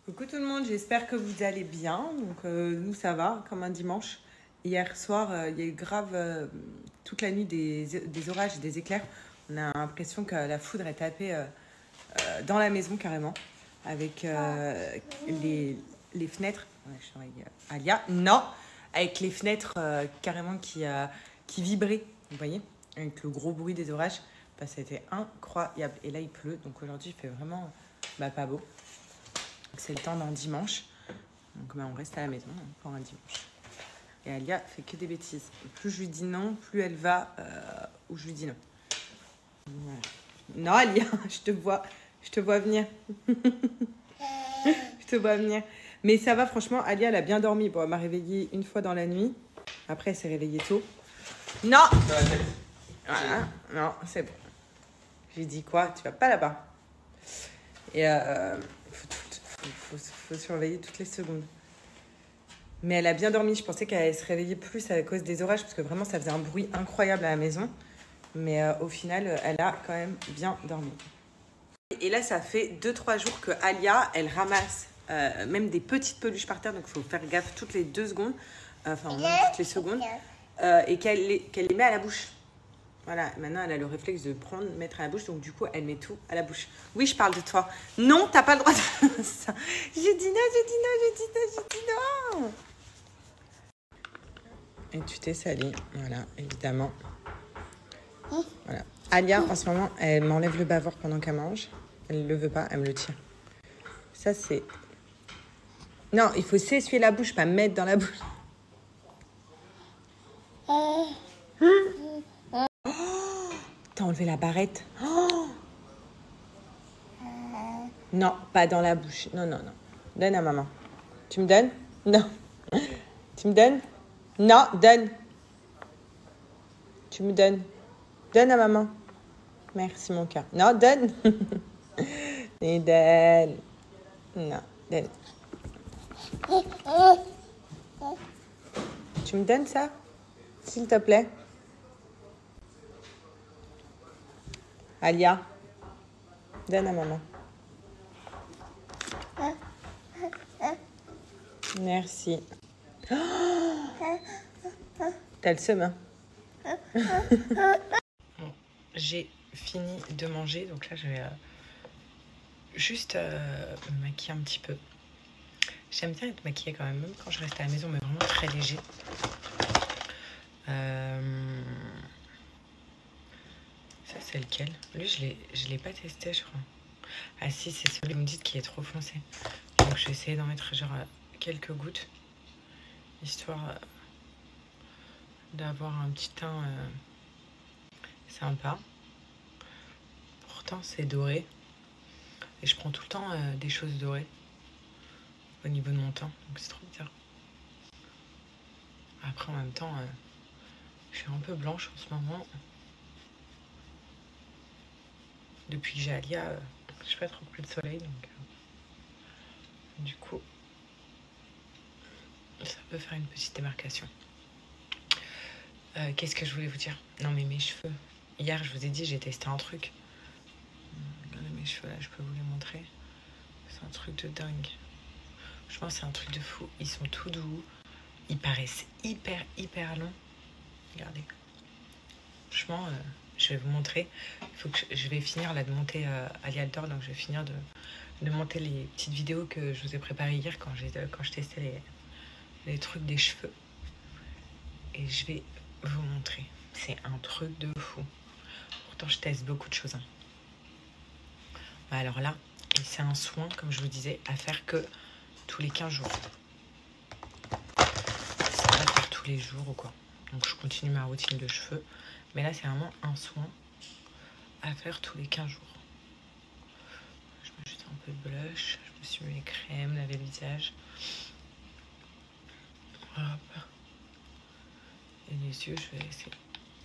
Coucou tout le monde, j'espère que vous allez bien. Donc nous ça va, comme un dimanche. Hier soir, il y a eu grave toute la nuit des orages et des éclairs. On a l'impression que la foudre est tapée dans la maison carrément, avec les fenêtres. Ouais, je surveille Alia. Non, avec les fenêtres carrément qui vibraient, vous voyez, avec le gros bruit des orages. Bah, c'était incroyable. Et là il pleut, donc aujourd'hui il fait vraiment pas beau. C'est le temps d'un dimanche. Donc on reste à la maison pour un dimanche. Et Alia fait que des bêtises. Plus je lui dis non, plus elle va où je lui dis non. Voilà. Non Alia, je te vois venir. Je te vois venir. Mais ça va franchement, Alia elle a bien dormi. Bon, elle m'a réveillée une fois dans la nuit. Après elle s'est réveillée tôt. Non. Voilà, non, c'est bon. J'ai dit quoi? Tu vas pas là-bas. Et faut surveiller toutes les secondes. Mais elle a bien dormi. Je pensais qu'elle allait se réveiller plus à cause des orages, parce que vraiment, ça faisait un bruit incroyable à la maison. Mais au final, elle a quand même bien dormi. Et là, ça fait 2-3 jours que Alia, elle ramasse même des petites peluches par terre. Donc, il faut faire gaffe toutes les 2 secondes. Enfin, même toutes les secondes. Et qu'elle les met à la bouche. Voilà, maintenant elle a le réflexe de prendre, mettre à la bouche, donc du coup elle met tout à la bouche. Oui, je parle de toi. Non, t'as pas le droit de faire ça. J'ai dit non. Et tu t'es salie, voilà, évidemment. Voilà. Alia, en ce moment, elle m'enlève le bavard pendant qu'elle mange. Elle ne le veut pas, elle me le tire. Ça, c'est... Non, il faut s'essuyer la bouche, pas mettre dans la bouche. T'as enlevé la barrette. Non, pas dans la bouche. Non. Donne à maman. Tu me donnes? Non. Tu me donnes? Non, donne. Tu me donnes. Donne à maman. Merci, mon cœur. Non, donne. Et donne. Non, donne. Tu me donnes ça? S'il te plaît. Alia. Donne à maman. Merci. T'as le seum, hein? Bon, j'ai fini de manger, donc là je vais juste me maquiller un petit peu. J'aime bien être maquillée quand même quand je reste à la maison, mais vraiment très léger. Ça c'est lequel? Lui je l'ai pas testé, je crois. Ah si, c'est celui que vous me dites qui est trop foncé. Donc je vais essayer d'en mettre genre quelques gouttes, histoire d'avoir un petit teint sympa. Pourtant c'est doré. Et je prends tout le temps des choses dorées au niveau de mon teint. Donc c'est trop bizarre. Après en même temps, je suis un peu blanche en ce moment. Depuis que j'ai Alia, je fais pas trop plus de soleil. Donc du coup, ça peut faire une petite démarcation. Qu'est-ce que je voulais vous dire? Non mais mes cheveux. Hier je vous ai dit j'ai testé un truc. Regardez mes cheveux là, je peux vous les montrer. C'est un truc de dingue. Je pense que c'est un truc de fou. Ils sont tout doux. Ils paraissent hyper longs. Regardez. Franchement, je vais vous montrer. Faut que je vais finir là de monter Alia Aldor. Donc je vais finir de monter les petites vidéos que je vous ai préparées hier quand je testais les trucs des cheveux. Et je vais vous montrer. C'est un truc de fou. Pourtant, je teste beaucoup de choses. Hein. Alors là, c'est un soin, comme je vous disais, à faire que tous les 15 jours. C'est pas faire tous les jours ou quoi. Donc, je continue ma routine de cheveux. Mais là, c'est vraiment un soin à faire tous les 15 jours. Je mets juste un peu de blush. Je me suis mis les crèmes, laver le visage. Hop. Et les yeux, je vais laisser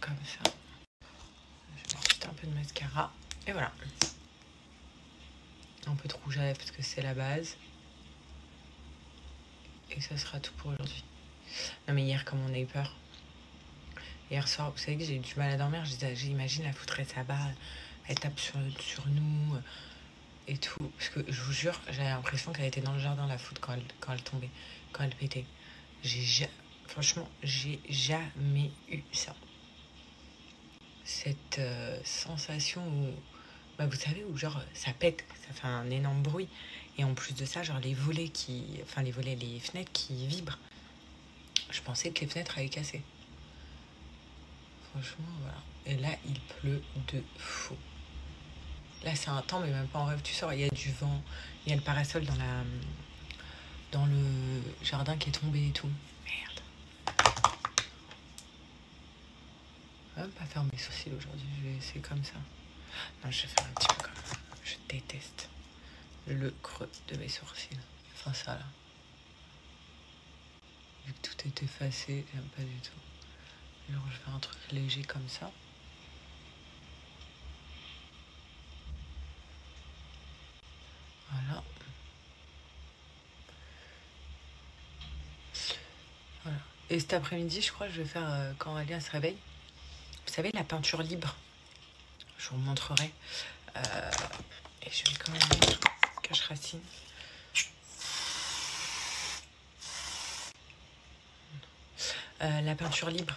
comme ça. Je mets juste un peu de mascara. Et voilà. Un peu de rouge à lèvres parce que c'est la base. Et ça sera tout pour aujourd'hui. Non mais hier, comme on a eu peur. Hier soir, vous savez que j'ai eu du mal à dormir. J'imagine la foutresse à bas. Elle tape sur nous. et tout. Parce que je vous jure, j'avais l'impression qu'elle était dans le jardin, la foudre, quand elle tombait, quand elle pétait. Franchement, j'ai jamais eu ça. Cette sensation où, bah, vous savez, où genre ça pète, ça fait un énorme bruit. Et en plus de ça, genre les fenêtres qui vibrent. Je pensais que les fenêtres allaient casser. Franchement, voilà. Et là, il pleut de fou. Là, c'est un temps, mais même pas en rêve. Tu sors, il y a du vent, il y a le parasol dans le jardin qui est tombé et tout. Merde. Je vais même pas faire mes sourcils aujourd'hui, je vais essayer comme ça. Non, je vais faire un petit peu comme ça. Je déteste le creux de mes sourcils. Enfin, ça là. Vu que tout est effacé, j'aime pas du tout. Alors, je vais faire un truc léger comme ça. Voilà. Voilà. Et cet après-midi, je crois que je vais faire, quand Alia se réveille, vous savez, la peinture libre. Je vous montrerai. Et je vais quand même mettre cache-racine. La peinture libre.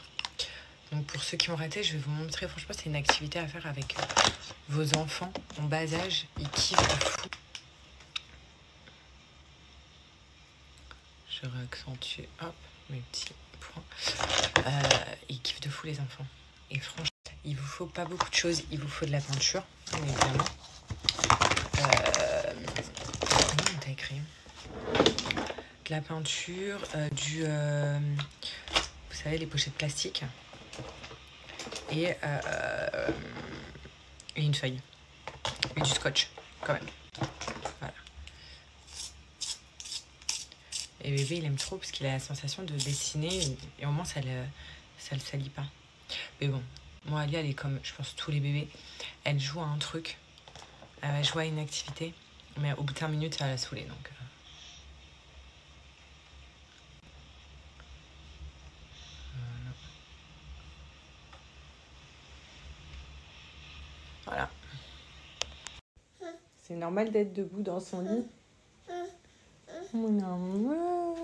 Donc pour ceux qui ont raté, je vais vous montrer. Franchement, c'est une activité à faire avec vos enfants en bas âge. Ils kiffent de fou. Je réaccentue, hop, mes petits points. Ils kiffent de fou les enfants. Et franchement, il vous faut pas beaucoup de choses. Il vous faut de la peinture, évidemment. Comment on t'a écrit ? De la peinture, vous savez, les pochettes plastiques. Et une feuille. Et du scotch, quand même. Voilà. Et bébé, il aime trop parce qu'il a la sensation de dessiner et au moins, ça le salit pas. Mais bon, moi, Alia, elle est comme, je pense, tous les bébés. Elle joue à un truc. Elle va jouer à une activité. Mais au bout de 5 minutes, ça va la saouler, donc... Voilà. C'est normal d'être debout dans son lit. Mon amour.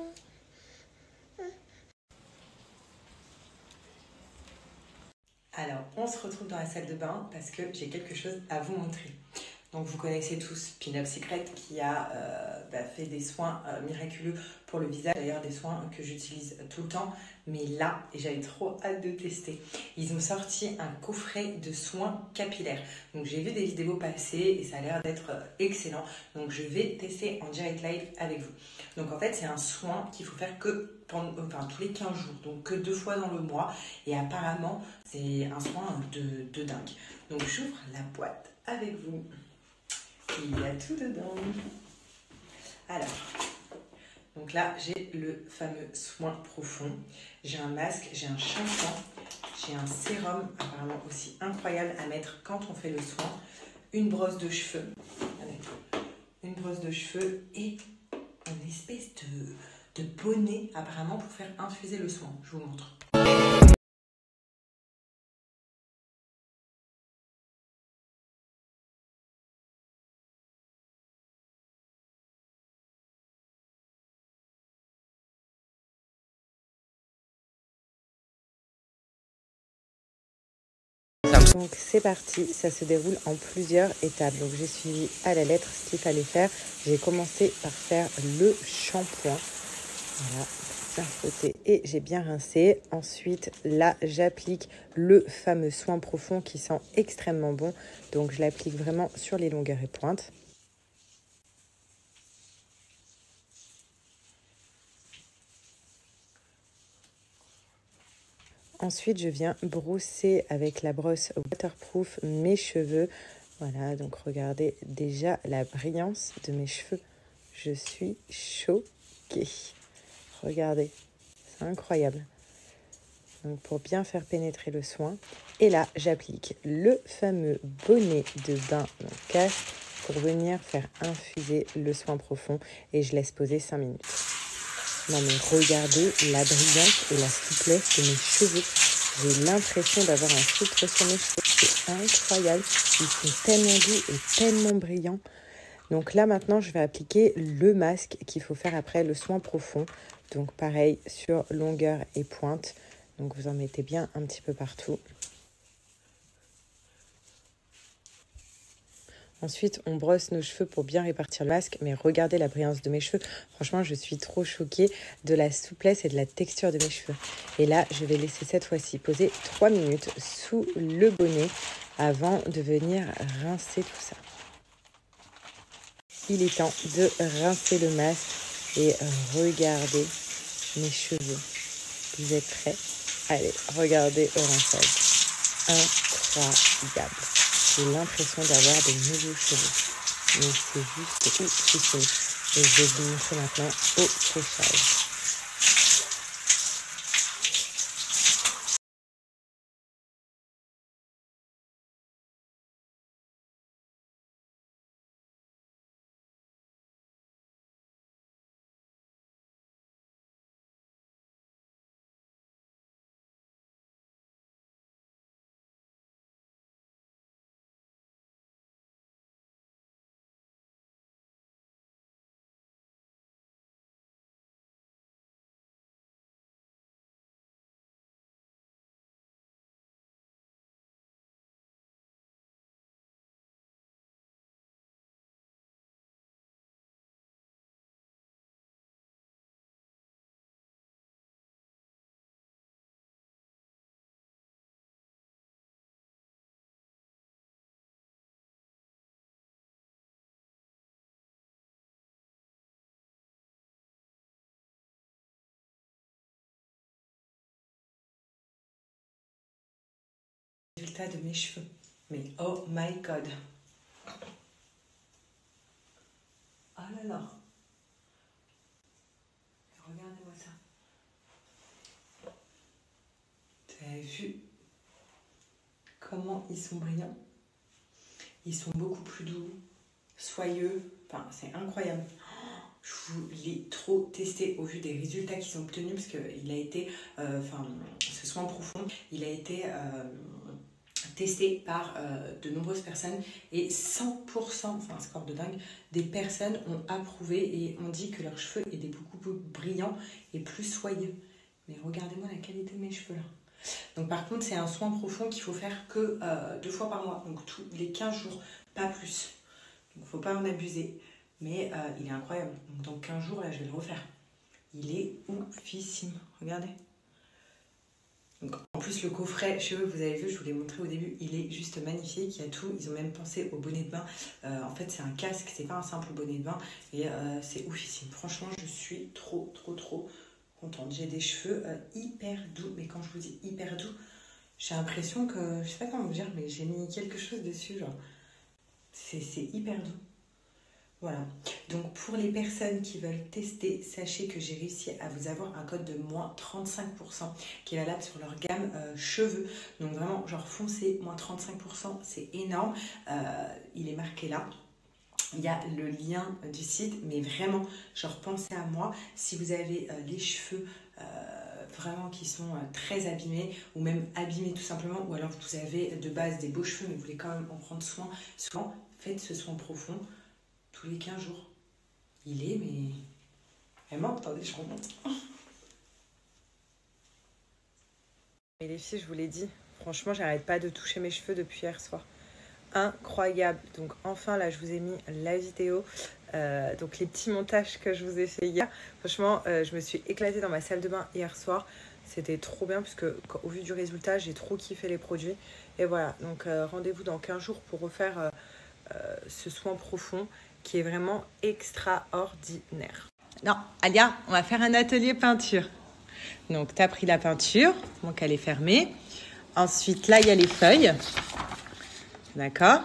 Alors, on se retrouve dans la salle de bain parce que j'ai quelque chose à vous montrer. Donc, vous connaissez tous Pin-Up Secret qui a fait des soins miraculeux pour le visage. D'ailleurs, des soins que j'utilise tout le temps. Mais là, j'avais trop hâte de tester. Ils ont sorti un coffret de soins capillaires. Donc, j'ai vu des vidéos passer et ça a l'air d'être excellent. Donc, je vais tester en direct live avec vous. Donc, en fait, c'est un soin qu'il faut faire que tous les 15 jours. Donc, que 2 fois dans le mois. Et apparemment, c'est un soin de dingue. Donc, j'ouvre la boîte avec vous. Il y a tout dedans. Alors, donc là, j'ai le fameux soin profond. J'ai un masque, j'ai un shampoing, j'ai un sérum apparemment aussi incroyable à mettre quand on fait le soin. Une brosse de cheveux. Une brosse de cheveux et une espèce de bonnet apparemment pour faire infuser le soin. Je vous montre. Donc c'est parti, ça se déroule en plusieurs étapes. Donc j'ai suivi à la lettre ce qu'il fallait faire. J'ai commencé par faire le shampoing. Voilà, bien frotté et j'ai bien rincé. Ensuite, là, j'applique le fameux soin profond qui sent extrêmement bon. Donc je l'applique vraiment sur les longueurs et pointes. Ensuite, je viens brosser avec la brosse waterproof mes cheveux. Voilà, donc regardez déjà la brillance de mes cheveux. Je suis choquée. Regardez, c'est incroyable. Donc pour bien faire pénétrer le soin. Et là, j'applique le fameux bonnet de bain en cache pour venir faire infuser le soin profond. Et je laisse poser 5 minutes. Non mais regardez la brillance et la souplesse de mes cheveux. J'ai l'impression d'avoir un filtre sur mes cheveux. C'est incroyable. Ils sont tellement doux et tellement brillants. Donc là maintenant je vais appliquer le masque qu'il faut faire après le soin profond. Donc pareil sur longueur et pointe. Donc vous en mettez bien un petit peu partout. Ensuite, on brosse nos cheveux pour bien répartir le masque. Mais regardez la brillance de mes cheveux. Franchement, je suis trop choquée de la souplesse et de la texture de mes cheveux. Et là, je vais laisser cette fois-ci poser 3 minutes sous le bonnet avant de venir rincer tout ça. Il est temps de rincer le masque et regardez mes cheveux. Vous êtes prêts? Allez, regardez au rinçage. Incroyable. J'ai l'impression d'avoir de nouveaux cheveux. Mais c'est juste oufissime. Et je vais vous montrer maintenant au séchage. Résultat de mes cheveux. Mais oh my god. Oh là là. Regardez-moi ça. Vous avez vu comment ils sont brillants? Ils sont beaucoup plus doux, soyeux. Enfin, c'est incroyable. Je vous l'ai trop testé au vu des résultats qu'ils ont obtenus parce qu'il a été, ce soin profond, il a été testé par de nombreuses personnes et 100%, enfin un score de dingue, des personnes ont approuvé et ont dit que leurs cheveux étaient beaucoup plus brillants et plus soyeux. Mais regardez-moi la qualité de mes cheveux là. Donc par contre, c'est un soin profond qu'il faut faire que 2 fois par mois, donc tous les 15 jours, pas plus. Donc il ne faut pas en abuser. Mais il est incroyable. Donc dans 15 jours, là, je vais le refaire. Il est oufissime. Regardez. Donc, en plus, le coffret cheveux, vous avez vu, je vous l'ai montré au début, il est juste magnifique. Il y a tout. Ils ont même pensé au bonnet de bain. En fait, c'est un casque, c'est pas un simple bonnet de bain. Et c'est oufissime. Franchement, je suis trop contente. J'ai des cheveux hyper doux. Mais quand je vous dis hyper doux, j'ai l'impression que, je sais pas comment vous dire, mais j'ai mis quelque chose dessus. Genre, c'est hyper doux. Voilà, donc pour les personnes qui veulent tester, sachez que j'ai réussi à vous avoir un code de moins 35% qui est valable sur leur gamme cheveux. Donc vraiment, genre foncez, moins 35%, c'est énorme. Il est marqué là. Il y a le lien du site, mais vraiment, genre pensez à moi. Si vous avez les cheveux vraiment qui sont très abîmés ou même abîmés tout simplement, ou alors vous avez de base des beaux cheveux mais vous voulez quand même en prendre soin, souvent faites ce soin profond. Tous les 15 jours. Il est, mais... Vraiment, attendez, je remonte. Et les filles, je vous l'ai dit, franchement, j'arrête pas de toucher mes cheveux depuis hier soir. Incroyable. Donc enfin, là, je vous ai mis la vidéo. Donc les petits montages que je vous ai fait hier. Franchement, je me suis éclatée dans ma salle de bain hier soir. C'était trop bien, puisque au vu du résultat, j'ai trop kiffé les produits. Et voilà, donc rendez-vous dans 15 jours pour refaire ce soin profond qui est vraiment extraordinaire. Non, Alia, on va faire un atelier peinture. Donc, tu as pris la peinture, donc elle est fermée. Ensuite, là, il y a les feuilles. D'accord.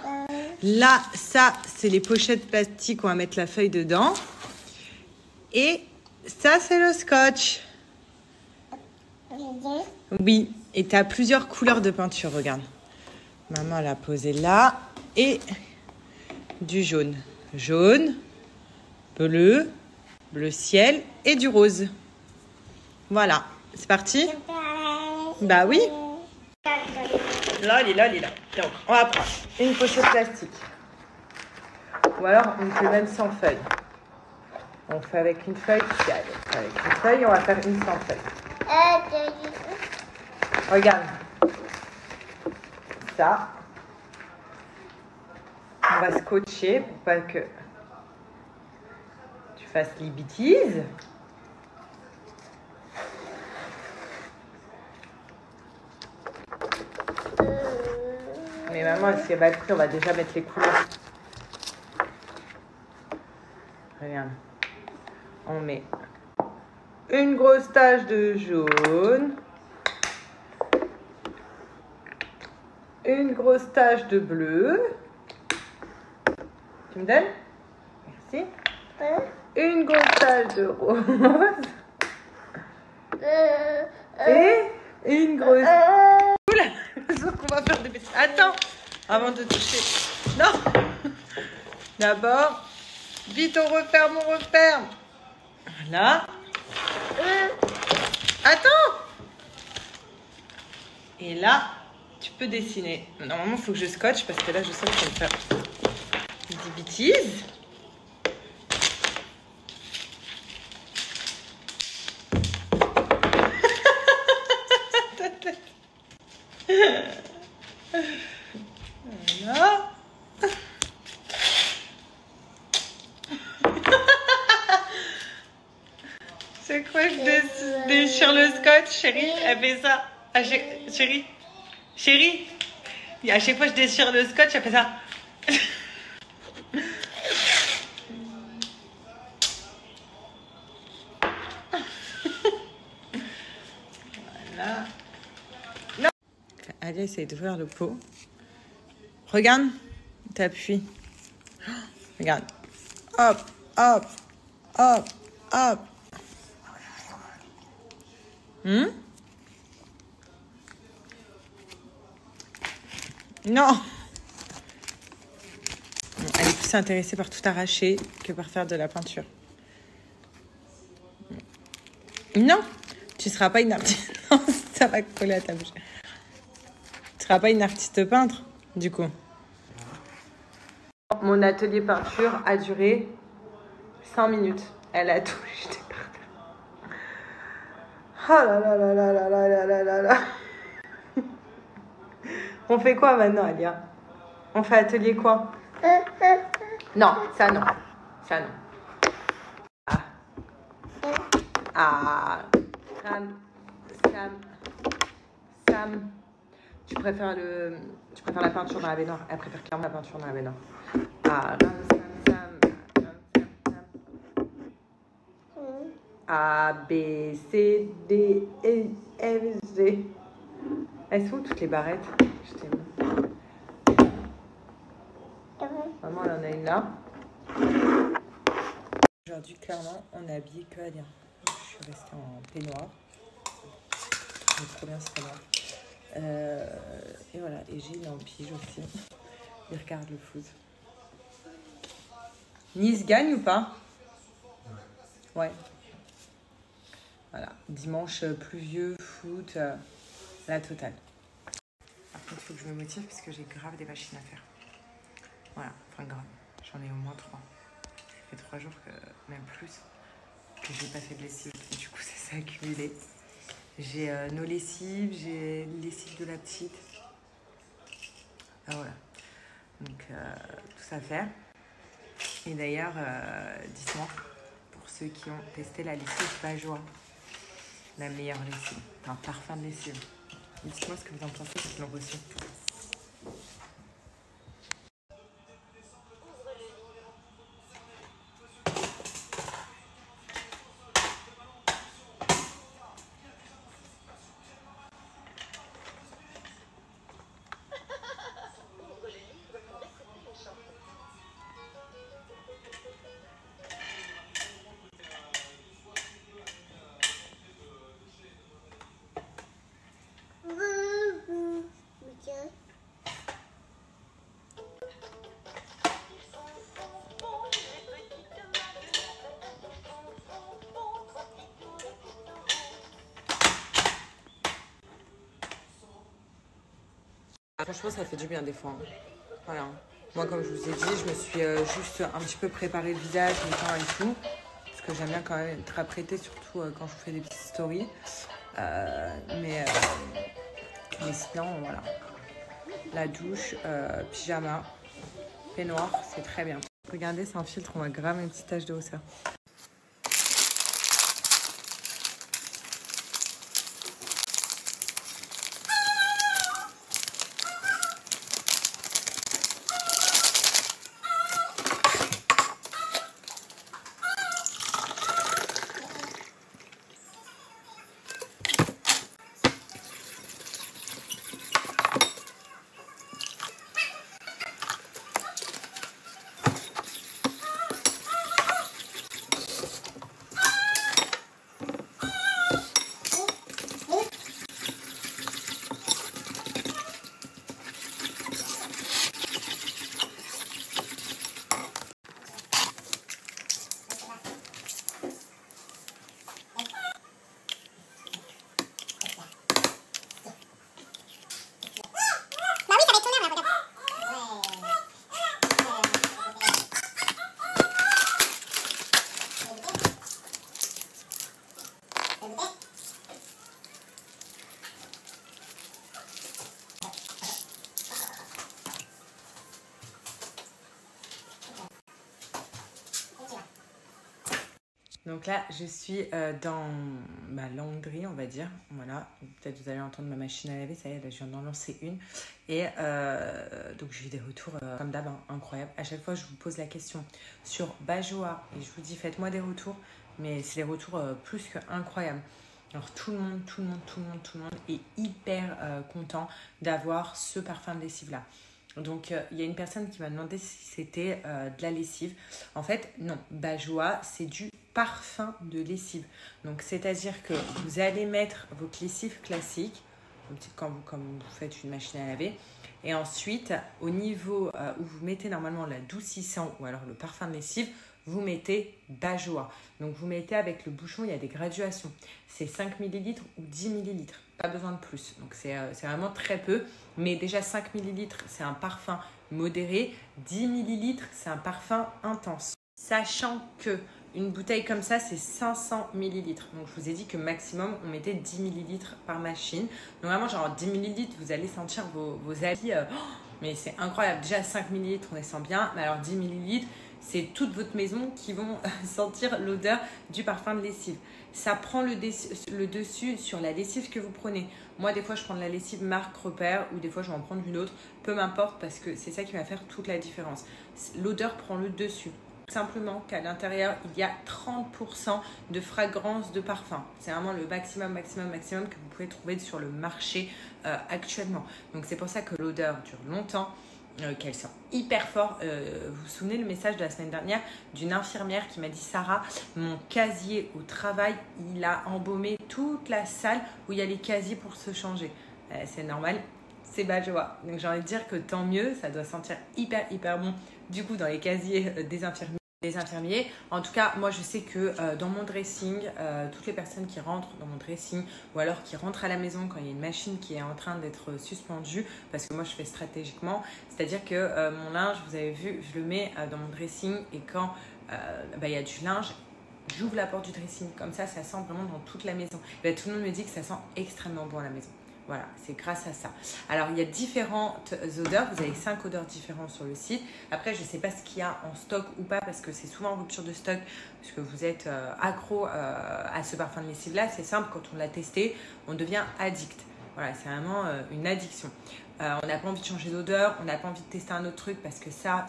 Là, ça, c'est les pochettes plastiques, on va mettre la feuille dedans. Et ça, c'est le scotch. Oui, et tu as plusieurs couleurs de peinture, regarde. Maman l'a posé là. Et du jaune. Jaune, bleu, bleu ciel et du rose. Voilà, c'est parti. Bah oui. Là, il est là. Donc, on va prendre une pochette plastique. Ou alors, on fait même sans feuille. On fait avec une feuille. Avec une feuille, on va faire une sans feuille. Regarde. Ça. On va scotcher pour pas que tu fasses les bêtises. Mais maman, si elle va être prise, on va déjà mettre les couleurs. Regarde. On met une grosse tache de jaune. Une grosse tache de bleu. Tu me donnes? Merci. Une grosse tache de rose. Et une grosse... Oula, sauf qu'on va faire des bêtises. Attends, avant de toucher. Non. D'abord, vite, on referme. Voilà. Attends. Et là, tu peux dessiner. Normalement, il faut que je scotche parce que là, je sens que je vais me faire des bêtises. Voilà. C'est quoi que je déchire le scotch, chérie? Elle fait ça. Ah, chérie. À chaque fois que je déchire le scotch, elle fait ça. Voilà. Non. Allez, essaye d'ouvrir le pot. Regarde. T'appuies. Regarde. Hop. Non. Elle est plus intéressée par tout arracher que par faire de la peinture. Non, tu ne seras pas une artiste. Non, ça va coller à ta bouche. Tu ne seras pas une artiste peintre, du coup. Mon atelier peinture a duré 5 minutes. Elle a tout jeté par terre. Oh là là là là là là là là là. On fait quoi maintenant, Alia? On fait atelier quoi? Non, ça non. Ça non. Ah. Sam. Tu préfères la peinture dans la baignoire. Elle préfère clairement la peinture dans la baignoire. Ah, Sam. A, B, C, D, E, F, G. Elles sont où toutes les barrettes? Je t'aime. Maman, elle en a une là. Aujourd'hui, clairement, on est habillé que Alia. Je suis restée en peignoir. C'est trop bien ce peignoir. Et voilà, et Gilles est en pige aussi. Il regarde le foot. Nice gagne ou pas? Ouais. Voilà, dimanche pluvieux, foot, la totale. Par contre, il faut que je me motive parce que j'ai grave des machines à faire. Voilà, enfin grave, j'en ai au moins 3. Ça fait 3 jours, même plus, que j'ai pas fait de lessive. Et du coup, ça s'est accumulé. J'ai nos lessives, j'ai les lessives de la petite. Ah, voilà. Donc, tout ça à faire. Et d'ailleurs, dites-moi, pour ceux qui ont testé la lessive Bajoie, la meilleure lessive, un parfum de lessive. Dites-moi ce que vous en pensez quand ils l'ont reçu. Franchement, ça fait du bien des fois. Voilà. Moi, comme je vous ai dit, je me suis juste un petit peu préparé le visage, le teint et tout. Parce que j'aime bien quand même être apprêtée, surtout quand je vous fais des petites stories. Mais sinon, voilà. La douche, pyjama, peignoir, c'est très bien. Regardez, c'est un filtre, on voit grave une petite tache de hausseur. Donc là, je suis dans ma lavanderie, on va dire. Voilà, peut-être vous allez entendre ma machine à laver, ça y est, là, je viens d'en lancer une. Et donc j'ai eu des retours comme d'hab, incroyables. À chaque fois, je vous pose la question sur Bajoa et je vous dis faites-moi des retours. Mais c'est des retours plus qu'incroyables. Alors tout le monde est hyper content d'avoir ce parfum de lessive là. Donc il y a une personne qui m'a demandé si c'était de la lessive. En fait, non, Bajoa, c'est du parfum de lessive. Donc c'est-à-dire que vous allez mettre votre lessive classique, comme vous faites une machine à laver. Et ensuite, au niveau où vous mettez normalement l'adoucissant ou alors le parfum de lessive, vous mettez Bajoa. Donc vous mettez avec le bouchon, il y a des graduations. C'est 5 ml ou 10 ml. Pas besoin de plus. Donc c'est vraiment très peu. Mais déjà 5 ml, c'est un parfum modéré. 10 ml, c'est un parfum intense. Sachant que une bouteille comme ça, c'est 500 ml. Donc, je vous ai dit que maximum, on mettait 10 ml par machine. Donc, vraiment, genre 10 ml, vous allez sentir vos habits. Mais c'est incroyable. Déjà, 5 ml, on les sent bien. Mais alors, 10 ml, c'est toute votre maison qui vont sentir l'odeur du parfum de lessive. Ça prend le dessus sur la lessive que vous prenez. Moi, des fois, je prends de la lessive marque Repère ou des fois, je vais en prendre une autre. Peu m'importe parce que c'est ça qui va faire toute la différence. L'odeur prend le dessus. Simplement qu'à l'intérieur, il y a 30% de fragrance de parfum. C'est vraiment le maximum que vous pouvez trouver sur le marché actuellement. Donc, c'est pour ça que l'odeur dure longtemps, qu'elle sent hyper fort. Vous vous souvenez le message de la semaine dernière d'une infirmière qui m'a dit « Sarah, mon casier au travail, il a embaumé toute la salle où il y a les casiers pour se changer. » C'est normal. C'est Bajoa. Donc, j'ai envie de dire que tant mieux, ça doit sentir hyper bon du coup dans les casiers des infirmiers. En tout cas, moi je sais que dans mon dressing, toutes les personnes qui rentrent dans mon dressing ou alors qui rentrent à la maison quand il y a une machine qui est en train d'être suspendue, parce que moi je fais stratégiquement, c'est-à-dire que mon linge, vous avez vu, je le mets dans mon dressing et quand il y a du linge, j'ouvre la porte du dressing. Comme ça sent vraiment dans toute la maison. Et tout le monde me dit que ça sent extrêmement bon à la maison. Voilà, c'est grâce à ça. Alors, il y a différentes odeurs. Vous avez 5 odeurs différentes sur le site. Après, je ne sais pas ce qu'il y a en stock ou pas parce que c'est souvent en rupture de stock parce que vous êtes accro à ce parfum de lessive-là. C'est simple, quand on l'a testé, on devient addict. Voilà, c'est vraiment une addiction. On n'a pas envie de changer d'odeur, on n'a pas envie de tester un autre truc parce que ça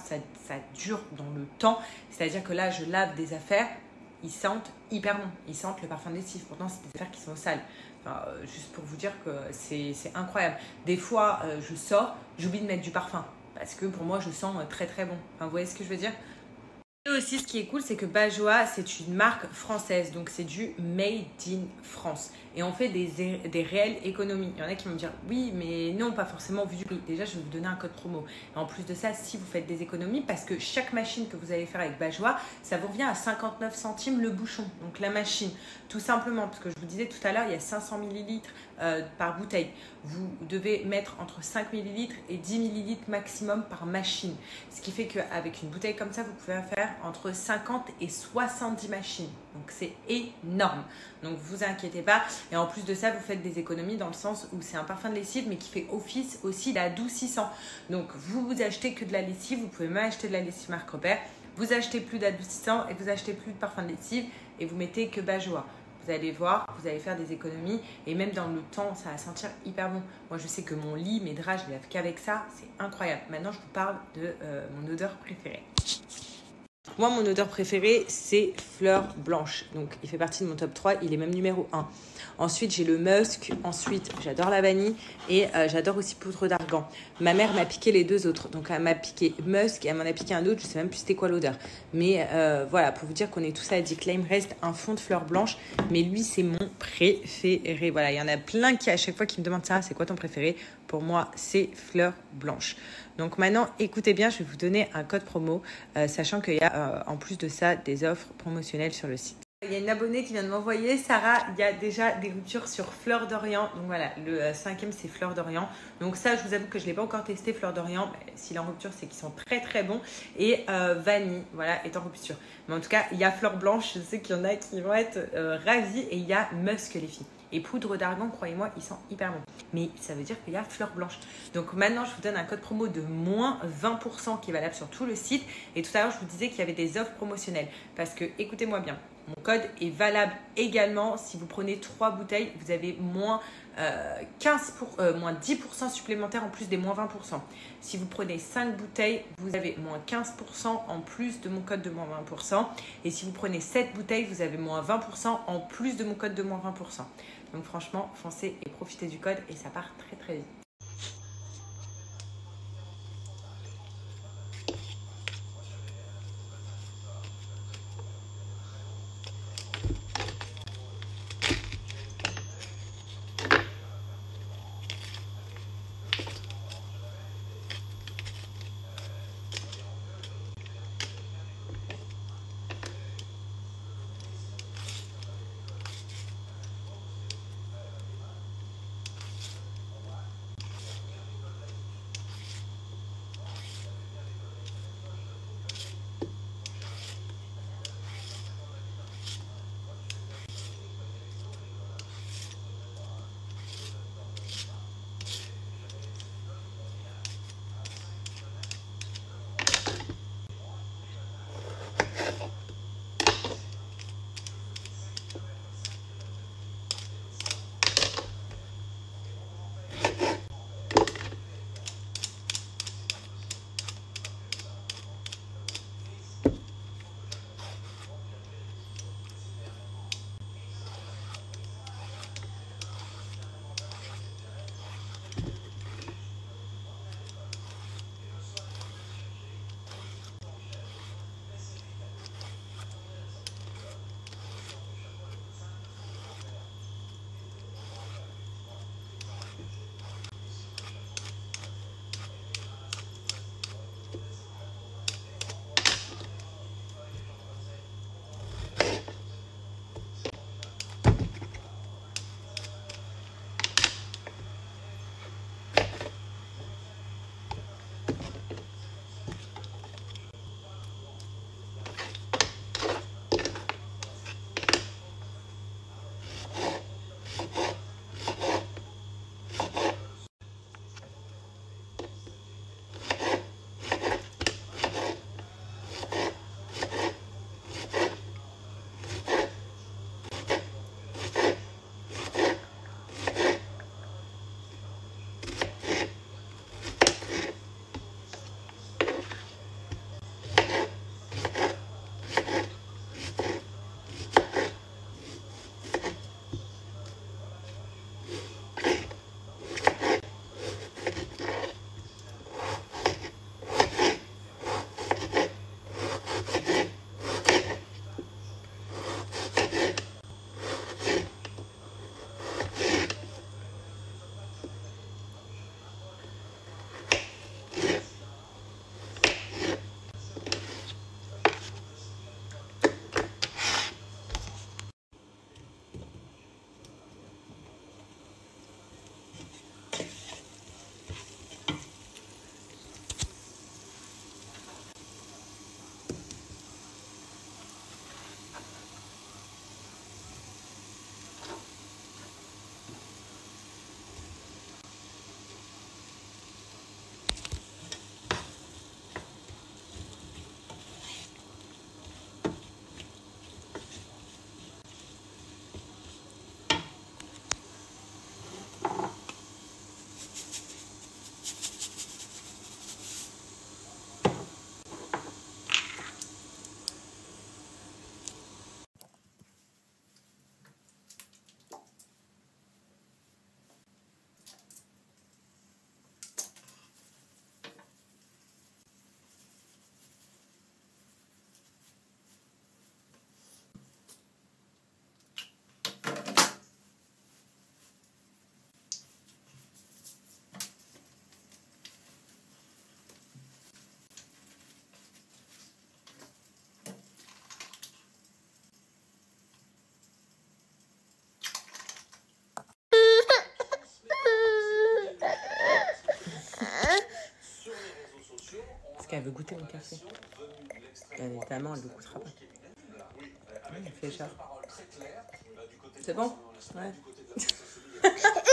dure dans le temps. C'est-à-dire que là, je lave des affaires, ils sentent hyper bon. Ils sentent le parfum de lessive. Pourtant, c'est des affaires qui sont sales. Enfin, juste pour vous dire que c'est incroyable. Des fois, je sors, j'oublie de mettre du parfum parce que pour moi, je sens très bon. Enfin, vous voyez ce que je veux dire? Et aussi, ce qui est cool, c'est que Bajoa, c'est une marque française. Donc, c'est du Made in France. Et on fait des réelles économies. Il y en a qui vont me dire, oui, mais non, pas forcément vu du prix. Déjà, je vais vous donner un code promo. Et en plus de ça, si vous faites des économies, parce que chaque machine que vous allez faire avec Bajoa, ça vous revient à 59 centimes le bouchon. Donc, la machine, tout simplement, parce que je vous disais tout à l'heure, il y a 500 millilitres par bouteille. Vous devez mettre entre 5 millilitres et 10 millilitres maximum par machine. Ce qui fait qu'avec une bouteille comme ça, vous pouvez faire entre 50 et 70 machines. Donc c'est énorme. Donc vous inquiétez pas. Et en plus de ça, vous faites des économies dans le sens où c'est un parfum de lessive, mais qui fait office aussi d'adoucissant. Donc vous achetez que de la lessive, vous pouvez même acheter de la lessive marque Repère. Vous achetez plus d'adoucissant et vous achetez plus de parfum de lessive et vous mettez que Bajoa. Vous allez voir, vous allez faire des économies et même dans le temps, ça va sentir hyper bon. Moi, je sais que mon lit, mes draps, je les lave qu'avec ça. C'est incroyable. Maintenant, je vous parle de mon odeur préférée. Moi, mon odeur préférée, c'est fleur blanche. Donc, il fait partie de mon top 3. Il est même numéro 1. Ensuite, j'ai le musk. Ensuite, j'adore la vanille. Et j'adore aussi poudre d'argan. Ma mère m'a piqué les deux autres. Donc, elle m'a piqué musk et elle m'en a piqué un autre. Je ne sais même plus c'était quoi l'odeur. Mais voilà, pour vous dire qu'on est tous addicts. Là, il me reste un fond de fleur blanche. Mais lui, c'est mon préféré. Voilà, il y en a plein qui, à chaque fois, qui me demandent ça. C'est quoi ton préféré? Pour moi, c'est fleur blanche. Donc maintenant, écoutez bien, je vais vous donner un code promo, sachant qu'il y a en plus de ça des offres promotionnelles sur le site. Il y a une abonnée qui vient de m'envoyer, Sarah, il y a déjà des ruptures sur Fleur d'Orient. Donc voilà, le cinquième c'est Fleur d'Orient. Donc ça, je vous avoue que je ne l'ai pas encore testé, Fleur d'Orient. S'il est en rupture, c'est qu'ils sont très très bons. Et vanille, voilà, est en rupture. Mais en tout cas, il y a Fleur Blanche, je sais qu'il y en a qui vont être ravis. Et il y a Musk les filles. Et poudre d'argan, croyez-moi, ils sont hyper bons. Mais ça veut dire qu'il y a fleur blanche. Donc maintenant, je vous donne un code promo de moins 20% qui est valable sur tout le site. Et tout à l'heure, je vous disais qu'il y avait des offres promotionnelles. Parce que, écoutez-moi bien, mon code est valable également si vous prenez 3 bouteilles. Vous avez moins 10% supplémentaire en plus des moins 20%. Si vous prenez 5 bouteilles, vous avez moins 15% en plus de mon code de moins 20%. Et si vous prenez 7 bouteilles, vous avez moins 20% en plus de mon code de moins 20%. Donc franchement, foncez et profitez du code et ça part très très vite. qu'elle veut goûter mon café. Bien évidemment, elle ne le goûtera pas. Elle fait genre. C'est bon? Ouais.